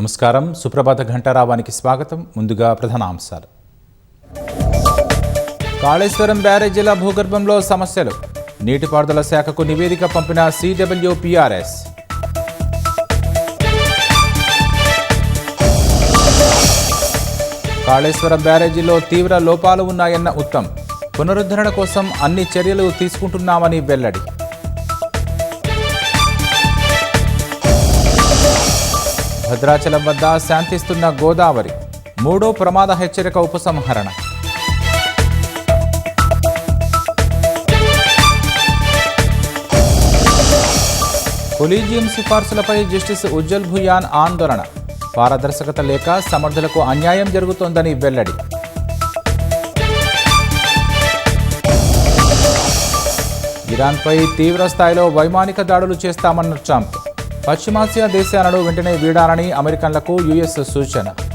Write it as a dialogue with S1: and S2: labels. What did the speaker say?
S1: నమస్కారం. సుప్రభాత ఘంటారావానికి స్వాగతం. ముందుగా ప్రధానాంశాలు. కాళేశ్వరం బ్యారేజీల భూగర్భంలో సమస్యలు. నీటిపారుదల శాఖకు నివేదిక పంపిన CWPRS. కాళేశ్వరం బ్యారేజీలో తీవ్ర లోపాలు ఉన్నాయన్న ఉత్తమ్. పునరుద్ధరణ కోసం అన్ని చర్యలు తీసుకుంటున్నామని వెల్లడి. భద్రాచలం వద్ద శాంతిస్తున్న గోదావరి. మూడో ప్రమాద హెచ్చరిక ఉపసంహరణ. కొలీజియం సిఫార్సులపై జస్టిస్ ఉజ్జల్ భుయాన్ ఆందోళన. పారదర్శకత లేక సమర్థులకు అన్యాయం జరుగుతోందని వెల్లడి. ఇరాన్పై తీవ్ర స్థాయిలో వైమానిక దాడులు చేస్తామన్న ట్రంప్. పశ్చిమాసియా దేశాలను వెంటనే వీడాలని అమెరికన్లకు US సూచన.